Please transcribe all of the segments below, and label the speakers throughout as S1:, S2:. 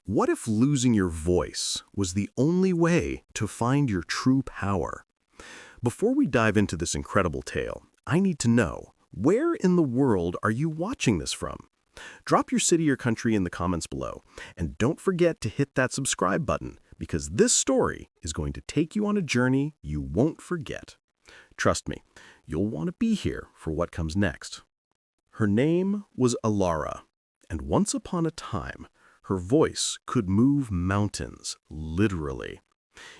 S1: What if losing your voice was the only way to find your true power? Before we dive into this incredible tale, I need to know, where in the world are you watching this from? Drop your city or country in the comments below, and don't forget to hit that subscribe button, because this story is going to take you on a journey you won't forget. Trust me, you'll want to be here for what comes next. Her name was Elara, and once upon a time, her voice could move mountains, literally.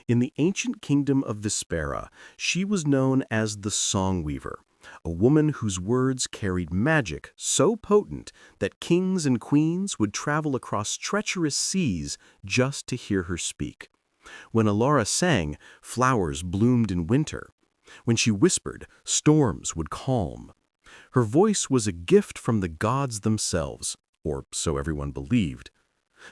S1: In the ancient kingdom of Vespera, she was known as the Song Weaver, a woman whose words carried magic so potent that kings and queens would travel across treacherous seas just to hear her speak. When Elara sang, flowers bloomed in winter. When she whispered, storms would calm. Her voice was a gift from the gods themselves, or so everyone believed.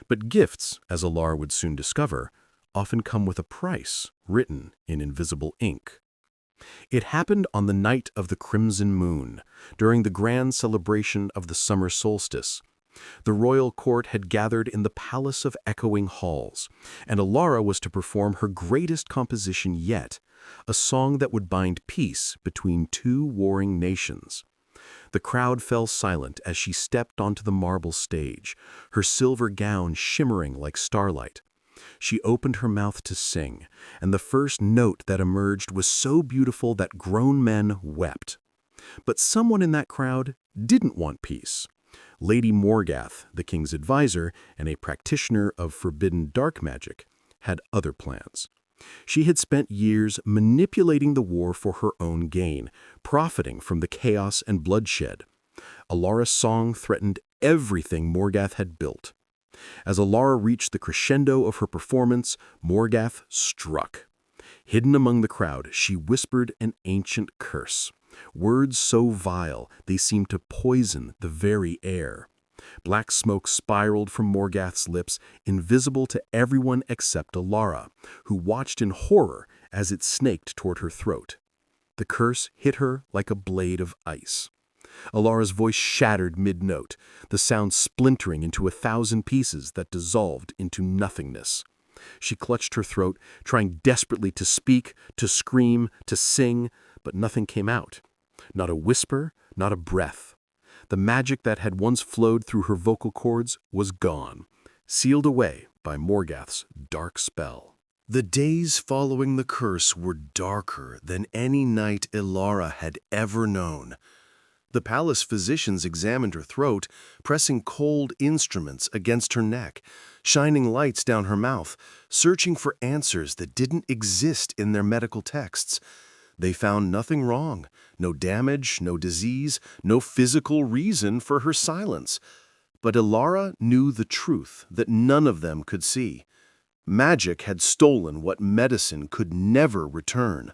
S1: But gifts, as Elara would soon discover, often come with a price written in invisible ink. It happened on the night of the crimson moon, during the grand celebration of the summer solstice. The royal court had gathered in the palace of echoing halls, and Elara was to perform her greatest composition yet, a song that would bind peace between two warring nations. The crowd fell silent as she stepped onto the marble stage, her silver gown shimmering like starlight. She opened her mouth to sing, and the first note that emerged was so beautiful that grown men wept. But someone in that crowd didn't want peace. Lady Morgath, the king's advisor and a practitioner of forbidden dark magic, had other plans. She had spent years manipulating the war for her own gain, profiting from the chaos and bloodshed. Elara's song threatened everything Morgath had built. As Elara reached the crescendo of her performance, Morgath struck. Hidden among the crowd, she whispered an ancient curse, words so vile they seemed to poison the very air. Black smoke spiraled from Morgath's lips, invisible to everyone except Elara, who watched in horror as it snaked toward her throat. The curse hit her like a blade of ice. Elara's voice shattered mid-note, the sound splintering into 1,000 pieces that dissolved into nothingness. She clutched her throat, trying desperately to speak, to scream, to sing, but nothing came out. Not a whisper, not a breath. The magic that had once flowed through her vocal cords was gone, sealed away by Morgath's dark spell. The days following the curse were darker than any night Elara had ever known. The palace physicians examined her throat, pressing cold instruments against her neck, shining lights down her mouth, searching for answers that didn't exist in their medical texts. They found nothing wrong, no damage, no disease, no physical reason for her silence. But Elara knew the truth that none of them could see. Magic had stolen what medicine could never return.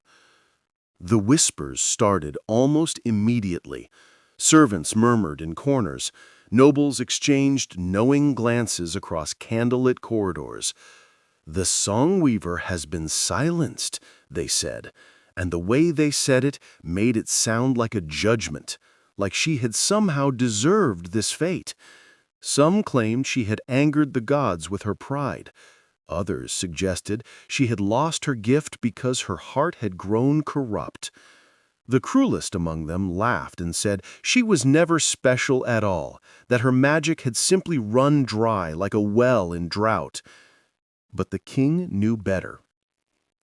S1: The whispers started almost immediately. Servants murmured in corners. Nobles exchanged knowing glances across candlelit corridors. "The Song Weaver has been silenced," they said, and the way they said it made it sound like a judgment, like she had somehow deserved this fate. Some claimed she had angered the gods with her pride. Others suggested she had lost her gift because her heart had grown corrupt. The cruelest among them laughed and said she was never special at all, that her magic had simply run dry like a well in drought. But the king knew better.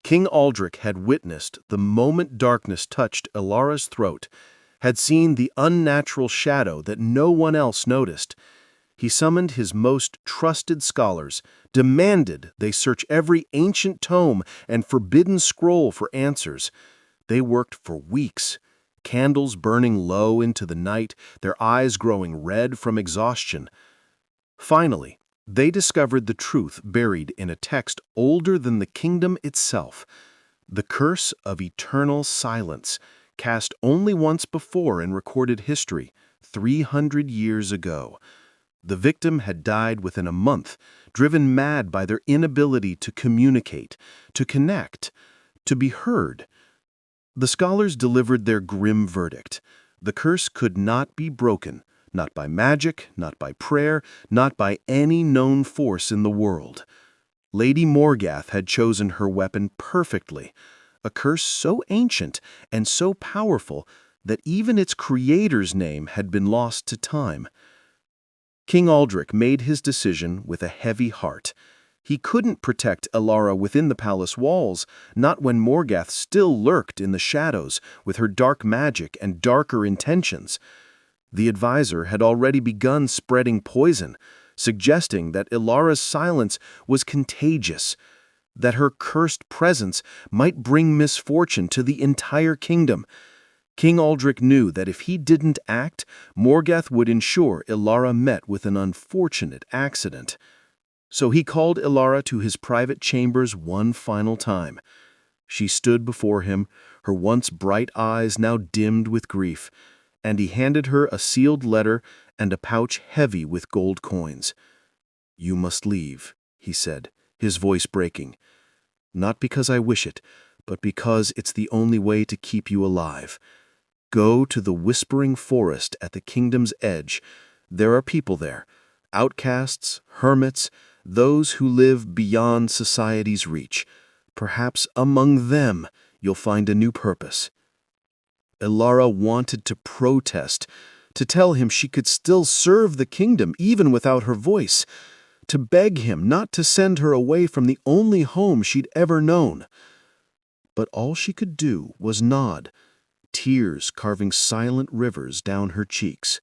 S1: King Aldrich had witnessed the moment darkness touched Elara's throat, had seen the unnatural shadow that no one else noticed. He summoned his most trusted scholars, demanded they search every ancient tome and forbidden scroll for answers. They worked for weeks, candles burning low into the night, their eyes growing red from exhaustion. Finally, they discovered the truth buried in a text older than the kingdom itself, the curse of eternal silence, cast only once before in recorded history, 300 years ago. The victim had died within a month, driven mad by their inability to communicate, to connect, to be heard. The scholars delivered their grim verdict. The curse could not be broken,
S2: Not by magic, not by prayer, not by any known force in the world. Lady Morgath had chosen her weapon perfectly, a curse so ancient and so powerful that even its creator's name had been lost to time. King Aldrich made his decision with a heavy heart. He couldn't protect Elara within the palace walls, not when Morgath still lurked in the shadows with her dark magic and darker intentions. The advisor had already begun spreading poison, suggesting that Elara's silence was contagious, that her cursed presence might bring misfortune to the entire kingdom. King Aldrich knew that if he didn't act, Morgath would ensure Elara met with an unfortunate accident. So he called Elara to his private chambers one final time. She stood before him, her once bright eyes now dimmed with grief, and he handed her a sealed letter and a pouch heavy with gold coins. "You must leave," he said, his voice breaking. "Not because I wish it, but because it's the only way to keep you alive. Go to the Whispering Forest at the kingdom's edge. There are people there, outcasts, hermits, those who live beyond society's reach. Perhaps among them you'll find a new purpose." Elara wanted to protest, to tell him she could still serve the kingdom even without her voice, to beg him not to send her away from the only home she'd ever known. But all she could do was nod, tears carving silent rivers down her cheeks.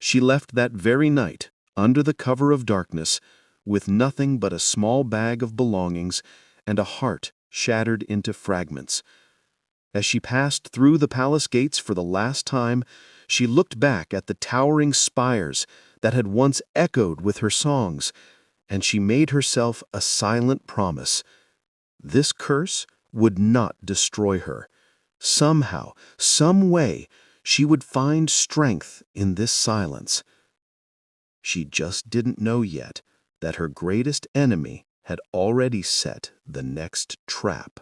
S2: She left that very night, under the cover of darkness, with nothing but a small bag of belongings and a heart shattered into fragments. As she passed through the palace gates for the last time, she looked back at the towering spires that had once echoed with her songs, and she made herself a silent promise. This curse would not destroy her. Somehow, some way, she would find strength in this silence. She just didn't know yet that her greatest enemy had already set the next trap.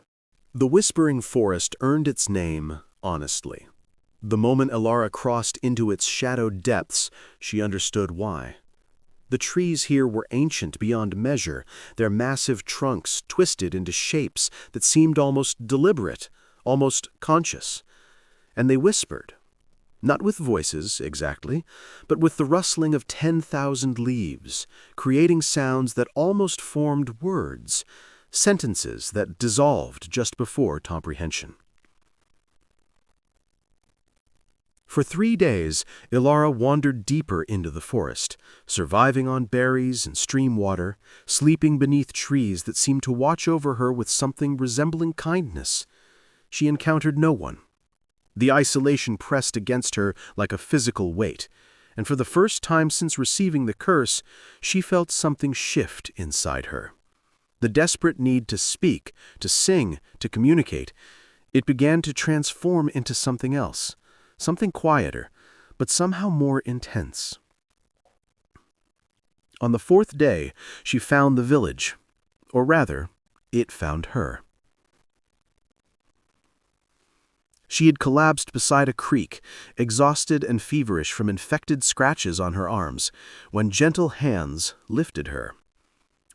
S1: The Whispering Forest earned its name honestly. The moment Elara crossed into its shadowed depths, she understood why. The trees here were ancient beyond measure, their massive trunks twisted into shapes that seemed almost deliberate, almost conscious. And they whispered, not with voices exactly, but with the rustling of 10,000 leaves, creating sounds that almost formed words, sentences that dissolved just before comprehension. For 3 days, Elara wandered deeper into the forest, surviving on berries and stream water, sleeping beneath trees that seemed to watch over her with something resembling kindness. She encountered no one. The isolation pressed against her like a physical weight, and for the first time since receiving the curse, she felt something shift inside her. The desperate need to speak, to sing, to communicate, it began to transform into something else. Something quieter, but somehow more intense. On the 4th day, she found the village, or rather, it found her. She had collapsed beside a creek, exhausted and feverish from infected scratches on her arms, when gentle hands lifted her.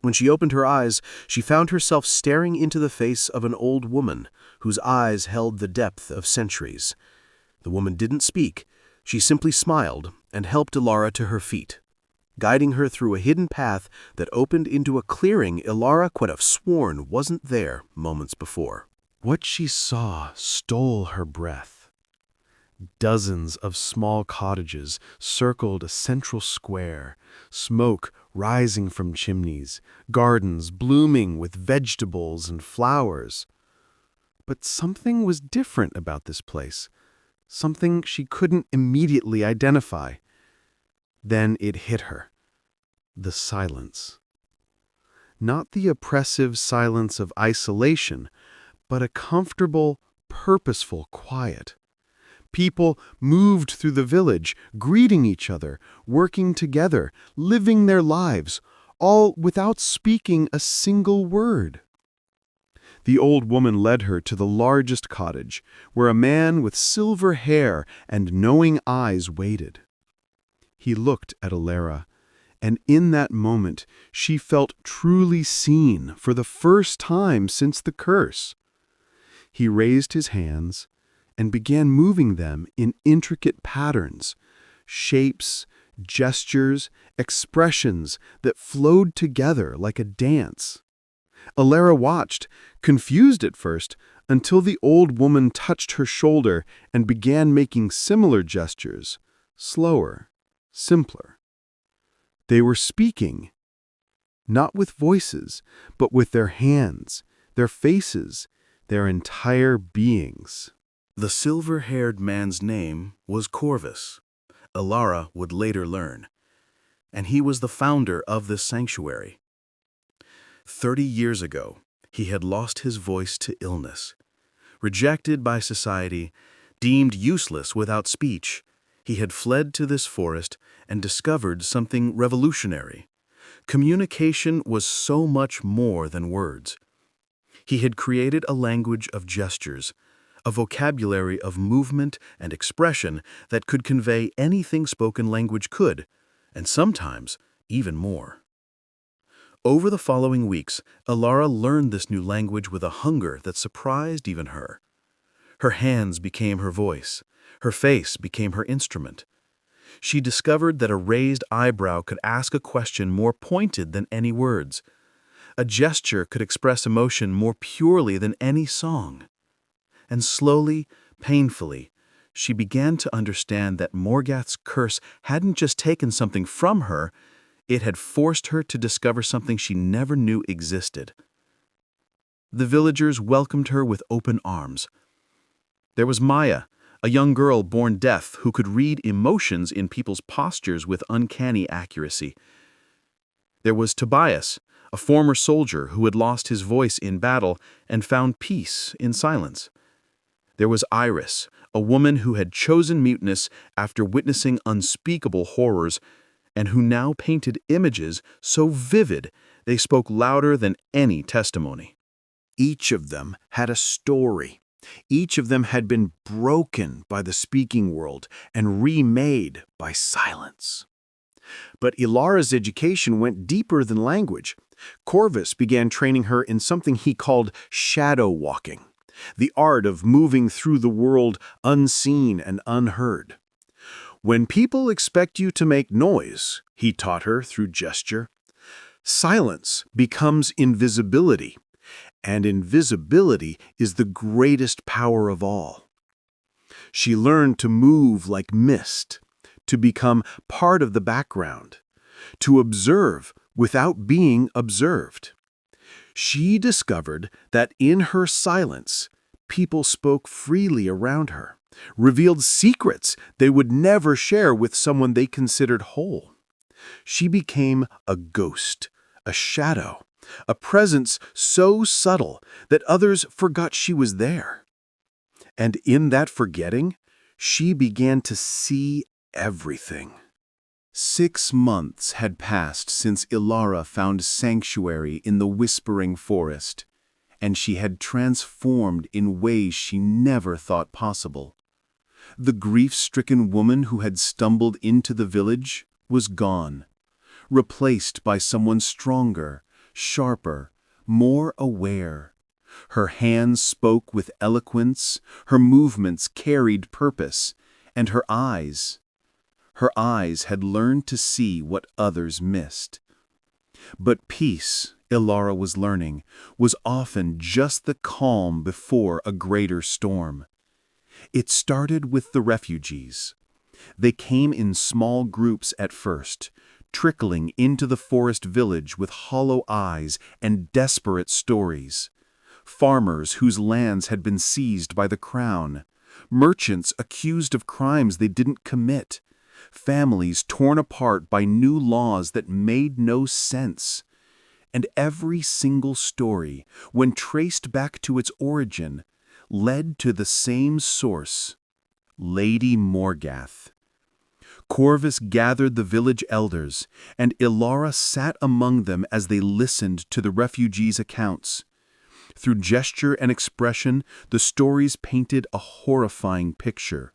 S1: When she opened her eyes, she found herself staring into the face of an old woman whose eyes held the depth of centuries. The woman didn't speak. She simply smiled and helped Elara to her feet, guiding her through a hidden path that opened into a clearing Elara could have sworn wasn't there moments before. What she saw stole her breath. Dozens of small cottages circled a central square, smoke rising from chimneys, gardens blooming with vegetables and flowers. But something was different about this place. Something she couldn't immediately identify. Then it hit her. The silence. Not the oppressive silence of isolation, but a comfortable, purposeful quiet. People moved through the village, greeting each other, working together, living their lives, all without speaking a single word. The old woman led her to the largest cottage, where a man with silver hair and knowing eyes waited.
S3: He looked at Elara, and in that moment she felt truly seen for the first time since the curse. He raised his hands and began moving them in intricate patterns, shapes, gestures, expressions that flowed together like a dance. Elara watched, confused at first, until the old woman touched her shoulder and began making similar gestures, slower, simpler. They were speaking, not with voices, but with their hands, their faces, their entire beings.
S1: The silver-haired man's name was Corvus, Elara would later learn, and he was the founder of this sanctuary. 30 years ago, he had lost his voice to illness. Rejected by society, deemed useless without speech, he had fled to this forest and discovered something revolutionary. Communication was so much more than words. He had created a language of gestures, a vocabulary of movement and expression that could convey anything spoken language could, and sometimes even more. Over the following weeks, Elara learned this new language with a hunger that surprised even her. Her hands became her voice. Her face became her instrument. She discovered that a raised eyebrow could ask a question more pointed than any words. A gesture could express emotion more purely than any song. And slowly, painfully, she began to understand that Morgath's curse hadn't just taken something from her, it had forced her to discover something she never knew existed. The villagers welcomed her with open arms. There was Maya, a young girl born deaf who could read emotions in people's postures with uncanny accuracy. There was Tobias, a former soldier who had lost his voice in battle and found peace in silence. There was Iris, a woman who had chosen muteness after witnessing unspeakable horrors, and who now painted images so vivid they spoke louder than any testimony.
S3: Each of them had a story. Each of them had been broken by the speaking world and remade by silence. But Elara's education went deeper than language. Corvus began training her in something he called shadow walking, the art of moving through the world unseen and unheard. When people expect you to make noise, he taught her through gesture, silence becomes invisibility, and invisibility is the greatest power of all. She learned to move like mist, to become part of the background, to observe without being observed. She discovered that in her silence, people spoke freely around her, revealed secrets they would never share with someone they considered whole. She became a ghost, a shadow, a presence so subtle that others forgot she was there. And in that forgetting, she began to see everything. 6 months had passed since Elara found sanctuary in the Whispering Forest, and she had transformed in ways she never thought possible. The grief-stricken woman who had stumbled into the village was gone, replaced by someone stronger, sharper, more aware. Her hands spoke with eloquence, her movements carried purpose, and her eyes had learned to see what others missed. But peace, Elara was learning, was often just the calm before a greater storm. It started with the refugees. They came in small groups at first, trickling into the forest village with hollow eyes and desperate stories. Farmers whose lands had been seized by the crown, merchants accused of crimes they didn't commit, families torn apart by new laws that made no sense. And every single story, when traced back to its origin, led to the same source, Lady Morgath. Corvus gathered the village elders, and Elara sat among them as they listened to the refugees' accounts. Through gesture and expression, the stories painted a horrifying picture.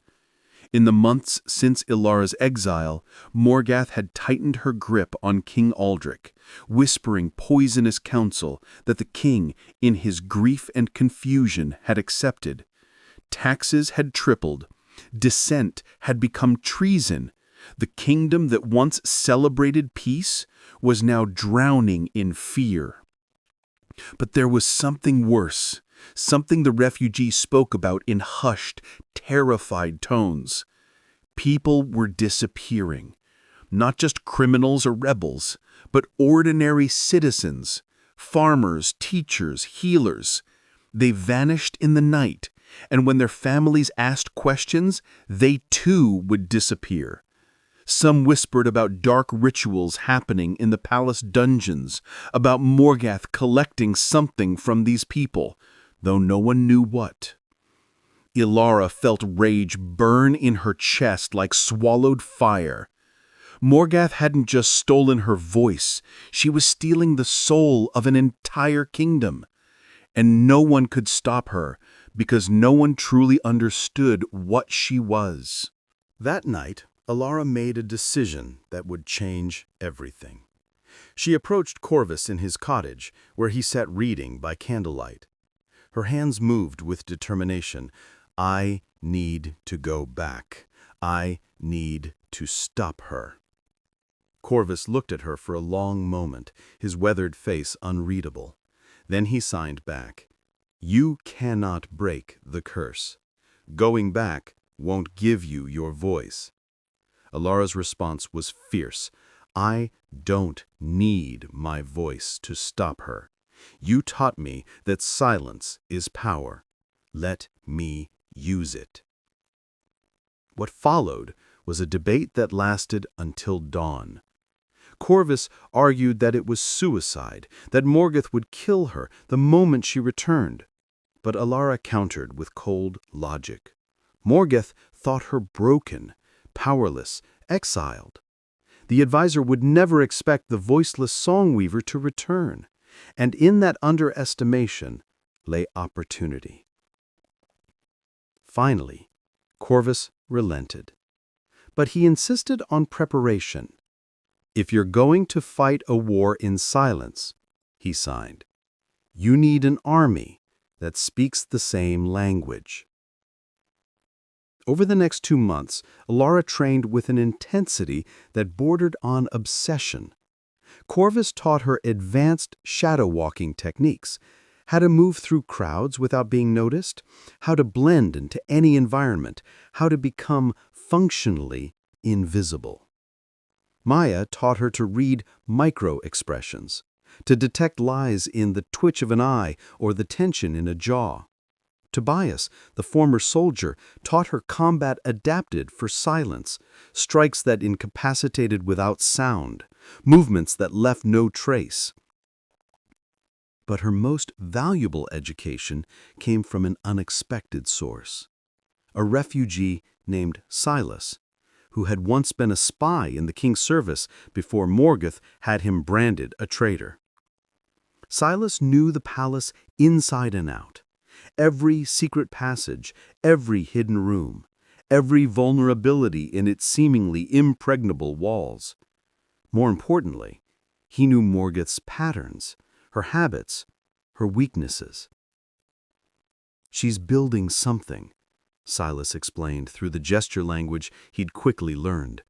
S3: In the months since Elara's exile, Morgath had tightened her grip on King Aldrich, whispering poisonous counsel that the king, in his grief and confusion, had accepted. Taxes had tripled. Dissent had become treason. The kingdom that once celebrated peace was now drowning in fear. But there was something worse, something the refugees spoke about in hushed, terrified tones. People were disappearing. Not just criminals or rebels, but ordinary citizens, farmers, teachers, healers. They vanished in the night, and when their families asked questions, they too would disappear. Some whispered about dark rituals happening in the palace dungeons, about Morgath collecting something from these people, though no one knew what. Elara felt rage burn in her chest like swallowed fire. Morgath hadn't just stolen her voice, she was stealing the soul of an entire kingdom. And no one could stop her, because no one truly understood what she was.
S1: That night, Elara made a decision that would change everything. She approached Corvus in his cottage, where he sat reading by candlelight. Her hands moved with determination. I need to go back. I need to stop her. Corvus looked at her for a long moment, his weathered face unreadable. Then he signed back. You cannot break the curse. Going back won't give you your voice. Elara's response was fierce. I don't need my voice to stop her. You taught me that silence is power. Let me use it. What followed was a debate that lasted until dawn. Corvus argued that it was suicide, that Morgath would kill her the moment she returned. But Elara countered with cold logic. Morgath thought her broken, powerless, exiled. The advisor would never expect the voiceless songweaver to return, and in that underestimation lay opportunity. Finally, Corvus relented. But he insisted on preparation. If you're going to fight a war in silence, he signed, you need an army that speaks the same language. Over the next 2 months, Elara trained with an intensity that bordered on obsession. Corvus taught her advanced shadow-walking techniques, how to move through crowds without being noticed, how to blend into any environment, how to become functionally invisible. Maya taught her to read micro-expressions, to detect lies in the twitch of an eye or the tension in a jaw. Tobias, the former soldier, taught her combat adapted for silence, strikes that incapacitated without sound, movements that left no trace. But her most valuable education came from an unexpected source. A refugee named Silas, who had once been a spy in the king's service before Morgath had him branded a traitor. Silas knew the palace inside and out. Every secret passage, every hidden room, every vulnerability in its seemingly impregnable walls. More importantly, he knew Morgath's patterns, her habits, her weaknesses. She's building something, Silas explained through the gesture language he'd quickly learned.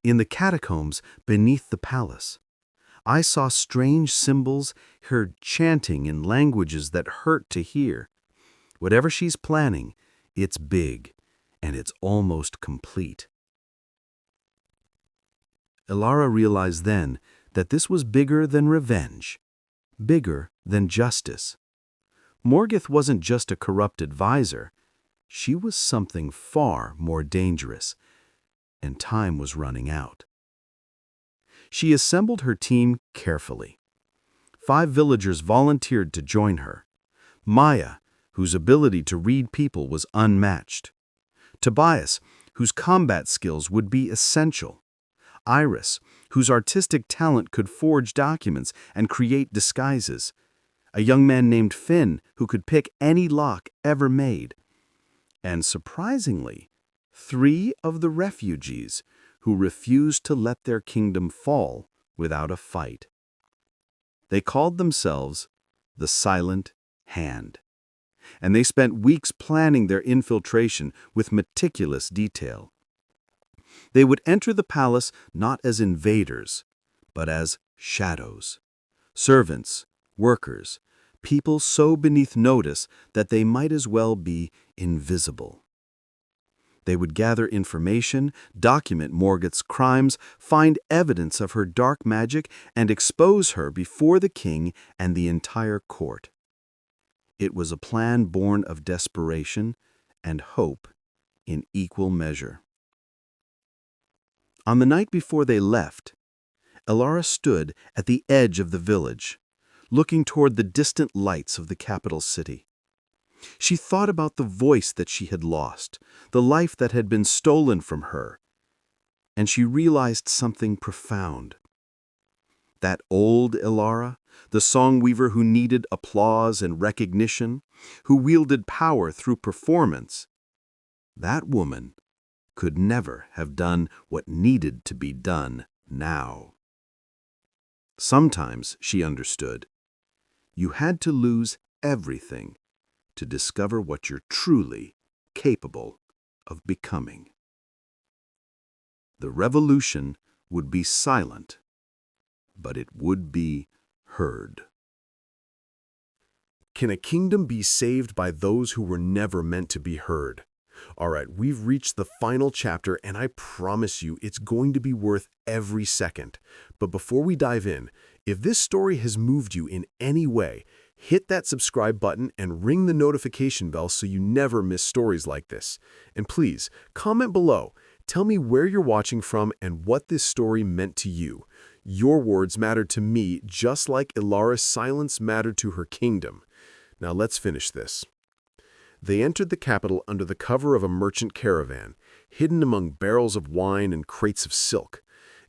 S1: In the catacombs beneath the palace, I saw strange symbols, heard chanting in languages that hurt to hear. Whatever she's planning, it's big, and it's almost complete. Elara realized then that this was bigger than revenge, bigger than justice. Morgath wasn't just a corrupt advisor. She was something far more dangerous, and time was running out. She assembled her team carefully. 5 villagers volunteered to join her. Maya, whose ability to read people was unmatched. Tobias, whose combat skills would be essential. Iris, whose artistic talent could forge documents and create disguises. A young man named Finn, who could pick any lock ever made. And surprisingly,
S3: 3 of the refugees who refused to let their kingdom fall without a fight. They called themselves the Silent Hand, and they spent weeks planning their infiltration with meticulous detail. They would enter the palace not as invaders, but as shadows, servants, workers, people so beneath notice that they might as well be invisible. They would gather information, document Morgoth's crimes, find evidence of her dark magic, and expose her before the king and the entire court. It was a plan born of desperation and hope in equal measure. On the night before they left, Elara stood at the edge of the village, looking toward the distant lights of the capital city. She thought about the voice that she had lost, the life that had been stolen from her, and she realized something profound. That old Elara, the song weaver who needed applause and recognition, who wielded power through performance, that woman could never have done what needed to be done now. Sometimes, she understood, you had to lose everything to discover what you're truly capable of becoming. The revolution would be silent, but it would be heard.
S1: Can a kingdom be saved by those who were never meant to be heard? All right, we've reached the final chapter, and I promise you it's going to be worth every second. But before we dive in, if this story has moved you in any way, hit that subscribe button and ring the notification bell so you never miss stories like this. And please, comment below. Tell me where you're watching from and what this story meant to you. Your words mattered to me just like Elara's silence mattered to her kingdom. Now let's finish this. They entered the capital under the cover of a merchant caravan, hidden among barrels of wine and crates of silk.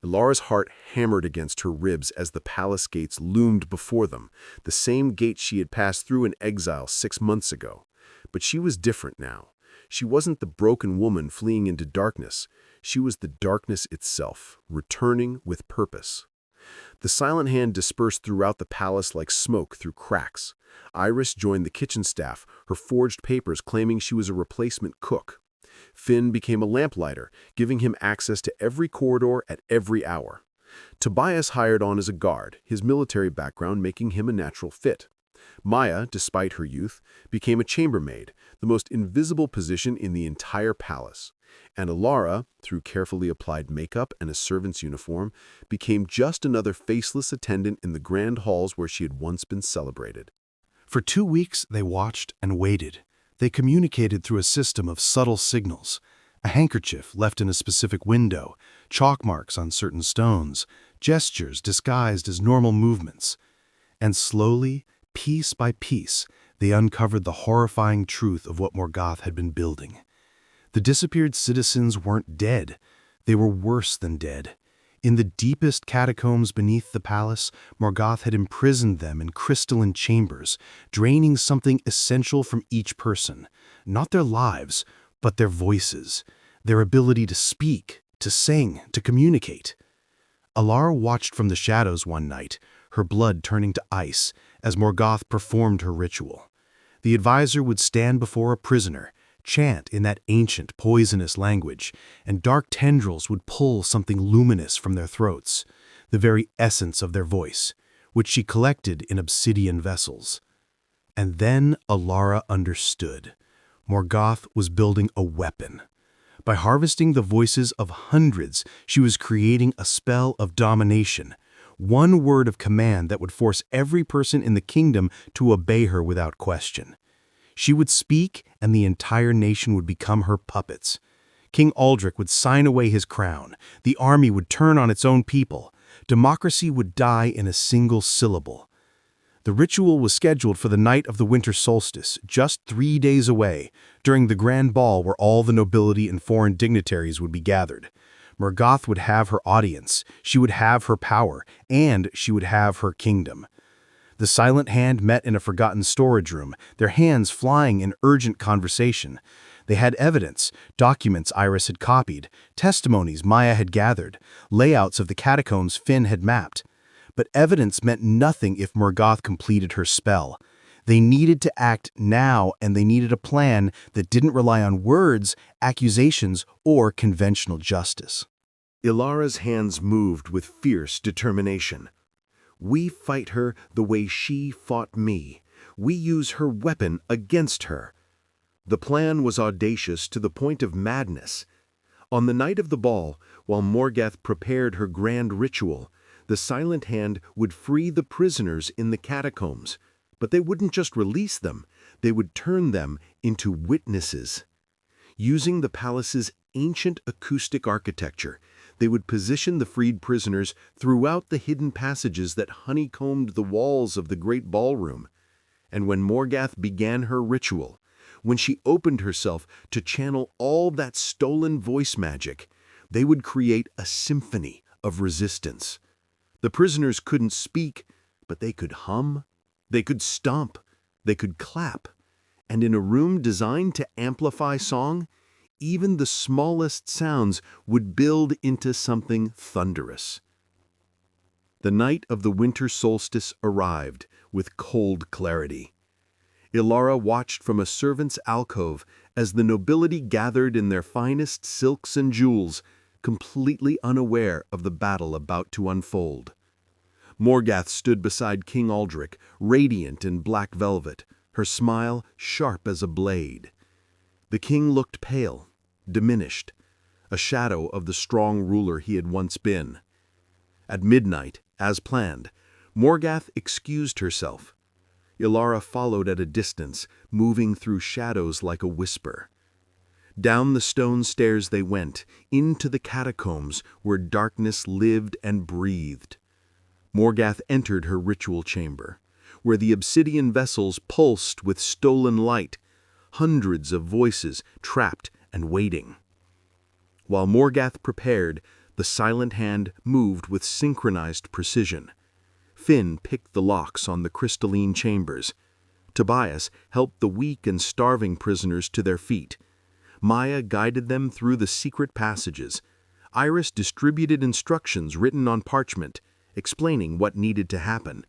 S1: Elara's heart hammered against her ribs as the palace gates loomed before them, the same gates she had passed through in exile 6 months ago. But she was different now. She wasn't the broken woman fleeing into darkness. She was the darkness itself, returning with purpose. The Silent Hand dispersed throughout the palace like smoke through cracks. Iris joined the kitchen staff, her forged papers claiming she was a replacement cook. Finn became a lamplighter, giving him access to every corridor at every hour. Tobias hired on as a guard, his military background making him a natural fit. Maya, despite her youth, became a chambermaid, the most invisible position in the entire palace. And Elara, through carefully applied makeup and a servant's uniform, became just another faceless attendant in the grand halls where she had once been celebrated.
S3: For 2 weeks, they watched and waited. They communicated through a system of subtle signals. A handkerchief left in a specific window, chalk marks on certain stones, gestures disguised as normal movements. And slowly, piece by piece, they uncovered the horrifying truth of what Morgoth had been building. The disappeared citizens weren't dead. They were worse than dead. In the deepest catacombs beneath the palace, Morgoth had imprisoned them in crystalline chambers, draining something essential from each person. Not their lives, but their voices, their ability to speak, to sing, to communicate. Elara watched from the shadows one night, her blood turning to ice, as Morgoth performed her ritual. The advisor would stand before a prisoner, chant in that ancient, poisonous language, and dark tendrils would pull something luminous from their throats, the very essence of their voice, which she collected in obsidian vessels. And then Elara understood. Morgoth was building a weapon. By harvesting the voices of hundreds, she was creating a spell of domination, one word of command that would force every person in the kingdom to obey her without question. She would speak, and the entire nation would become her puppets. King Aldrich would sign away his crown. The army would turn on its own people. Democracy would die in a single syllable. The ritual was scheduled for the night of the winter solstice, just 3 days away, during the grand ball where all the nobility and foreign dignitaries would be gathered. Morgoth would have her audience, she would have her power, and she would have her kingdom. The Silent Hand met in a forgotten storage room, their hands flying in urgent conversation. They had evidence, documents Iris had copied, testimonies Maya had gathered, layouts of the catacombs Finn had mapped. But evidence meant nothing if Morgoth completed her spell. They needed to act now, and they needed a plan that didn't rely on words, accusations, or conventional justice.
S1: Ilara's hands moved with fierce determination. We fight her the way she fought me. We use her weapon against her. The plan was audacious to the point of madness. On the night of the ball, while Morgoth prepared her grand ritual, the Silent Hand would free the prisoners in the catacombs. But they wouldn't just release them, they would turn them into witnesses. Using the palace's ancient acoustic architecture, they would position the freed prisoners throughout the hidden passages that honeycombed the walls of the great ballroom. And when Morgoth began her ritual, when she opened herself to channel all that stolen voice magic, they would create a symphony of resistance. The prisoners couldn't speak, but they could hum, they could stomp, they could clap. And in a room designed to amplify song, even the smallest sounds would build into something thunderous. The night of the winter solstice arrived with cold clarity. Elara watched from a servant's alcove as the nobility gathered in their finest silks and jewels, completely unaware of the battle about to unfold. Morgoth stood beside King Aldric, radiant in black velvet, her smile sharp as a blade. The king looked pale, diminished, a shadow of the strong ruler he had once been. At midnight, as planned, Morgoth excused herself. Elara followed at a distance, moving through shadows like a whisper. Down the stone stairs they went, into the catacombs where darkness lived and breathed. Morgoth entered her ritual chamber, where the obsidian vessels pulsed with stolen light, hundreds of voices trapped and waiting. While Morgoth prepared, the Silent Hand moved with synchronized precision. Finn picked the locks on the crystalline chambers. Tobias helped the weak and starving prisoners to their feet. Maya guided them through the secret passages. Iris distributed instructions written on parchment, explaining what needed to happen.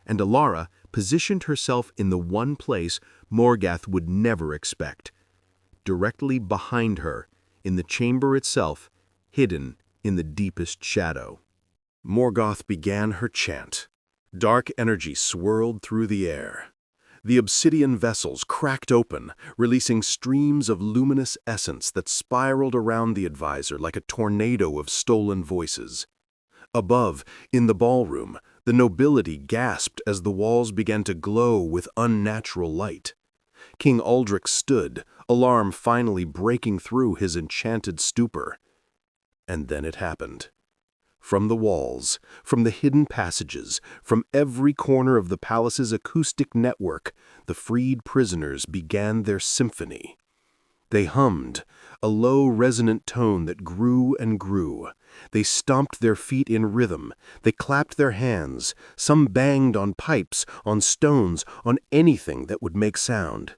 S1: And Elara positioned herself in the one place Morgoth would never expect. Directly behind her, in the chamber itself, hidden in the deepest shadow. Morgoth began her chant. Dark energy swirled through the air. The obsidian vessels cracked open, releasing streams of luminous essence that spiraled around the advisor like a tornado of stolen voices. Above, in the ballroom, the nobility gasped as the walls began to glow with unnatural light. King Aldric stood, alarm finally breaking through his enchanted stupor. And then it happened. From the walls, from the hidden passages, from every corner of the palace's acoustic network, the freed prisoners began their symphony. They hummed, a low resonant tone that grew and grew. They stomped their feet in rhythm. They clapped their hands. Some banged on pipes, on stones, on anything that would make sound.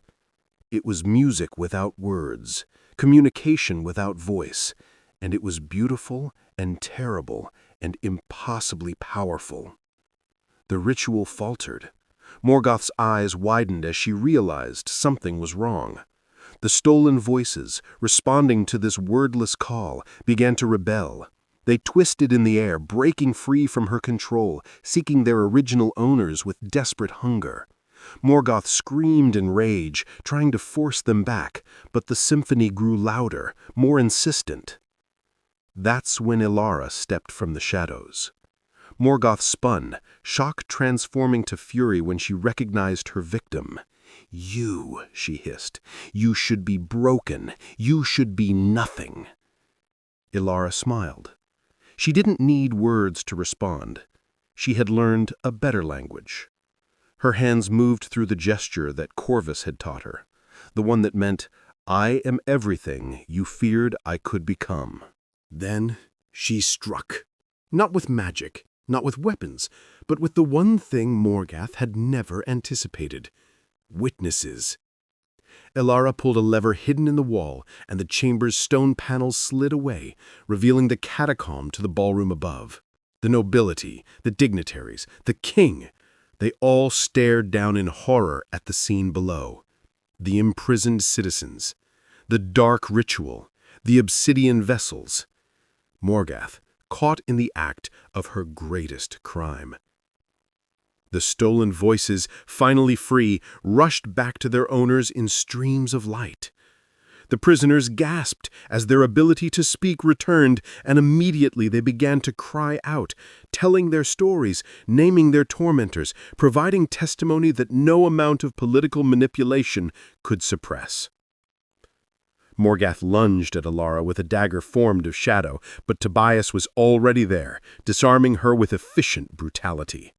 S1: It was music without words, communication without voice, and it was beautiful and terrible and impossibly powerful. The ritual faltered. Morgoth's eyes widened as she realized something was wrong. The stolen voices, responding to this wordless call, began to rebel. They twisted in the air, breaking free from her control, seeking their original owners with desperate hunger. Morgoth screamed in rage, trying to force them back, but the symphony grew louder, more insistent. That's when Elara stepped from the shadows. Morgoth spun, shock transforming to fury when she recognized her victim. "You," she hissed, "you should be broken. You should be nothing." Elara smiled. She didn't need words to respond. She had learned a better language. Her hands moved through the gesture that Corvus had taught her, the one that meant, "I am everything you feared I could become."
S4: Then she struck. Not with magic, not with weapons, but with the one thing Morgoth had never anticipated: witnesses. Elara pulled a lever hidden in the wall, and the chamber's stone panels slid away, revealing the catacomb to the ballroom above. The nobility, the dignitaries, the king, they all stared down in horror at the scene below. The imprisoned citizens, the dark ritual, the obsidian vessels. Morgath, caught in the act of her greatest crime. The stolen voices, finally free, rushed back to their owners in streams of light. The prisoners gasped as their ability to speak returned, and immediately they began to cry out, telling their stories, naming their tormentors, providing testimony that no amount of political manipulation could suppress. Morgath lunged at Elara with a dagger formed of shadow, but Tobias was already there, disarming her with efficient brutality.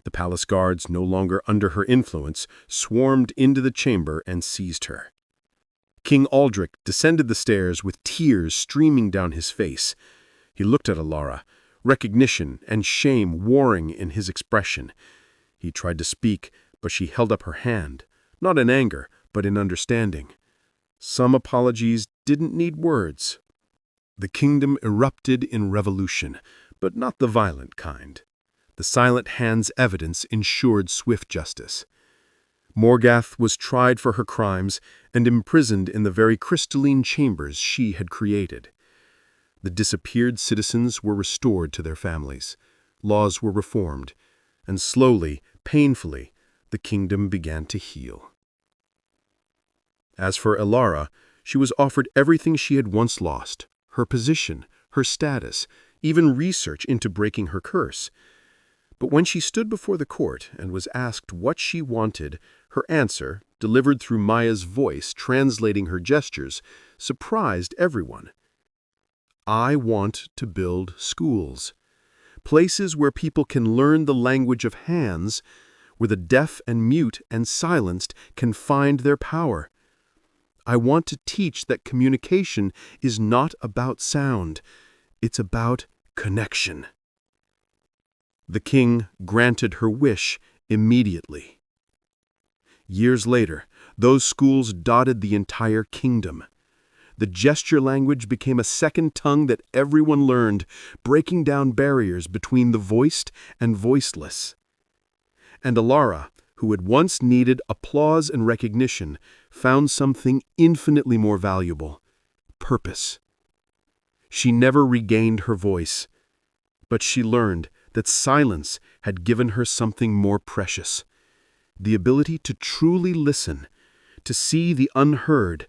S4: The palace guards, no longer under her influence, swarmed into the chamber and seized her. King Aldrich descended the stairs with tears streaming down his face. He looked at Elara, recognition and shame warring in his expression. He tried to speak, but she held up her hand, not in anger, but in understanding. Some apologies didn't need words. The kingdom erupted in revolution, but not the violent kind. The silent hand's evidence ensured swift justice. Morgath was tried for her crimes and imprisoned in the very crystalline chambers she had created. The disappeared citizens were restored to their families. Laws were reformed, and slowly, painfully, the kingdom began to heal. As for Elara, she was offered everything she had once lost, her position, her status, even research into breaking her curse. But when she stood before the court and was asked what she wanted, her answer, delivered through Maya's voice translating her gestures, surprised everyone. I want to build schools, places where people can learn the language of hands, where the deaf and mute and silenced can find their power. I want to teach that communication is not about sound, it's about connection. The king granted her wish immediately. Years later, those schools dotted the entire kingdom. The gesture language became a second tongue that everyone learned, breaking down barriers between the voiced and voiceless. And Elara, who had once needed applause and recognition, found something infinitely more valuable: purpose. She never regained her voice, but she learned that silence had given her something more precious: the ability to truly listen, to see the unheard,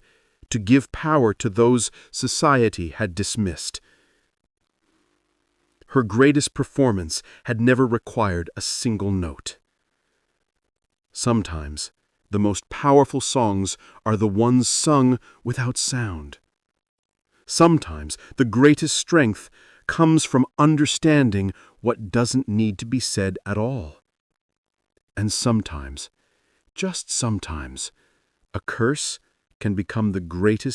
S4: to give power to those society had dismissed. Her greatest performance had never required a single note. Sometimes, the most powerful songs are the ones sung without sound. Sometimes, the greatest strength comes from understanding what doesn't need to be said at all. And sometimes, just sometimes, a curse can become the greatest